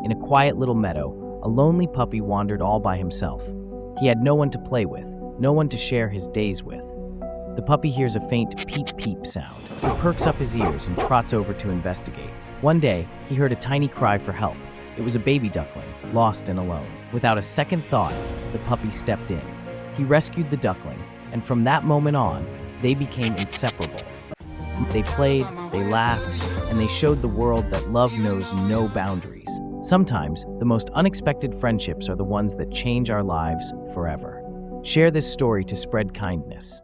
In a quiet little meadow, a lonely puppy wandered all by himself. He had no one to play with, no one to share his days with. The puppy hears a faint peep-peep sound. He perks up his ears and trots over to investigate. One day, he heard a tiny cry for help. It was a baby duckling, lost and alone. Without a second thought, the puppy stepped in. He rescued the duckling, and from that moment on, they became inseparable. They played, they laughed, and they showed the world that love knows no boundaries. Sometimes, the most unexpected friendships are the ones that change our lives forever. Share this story to spread kindness.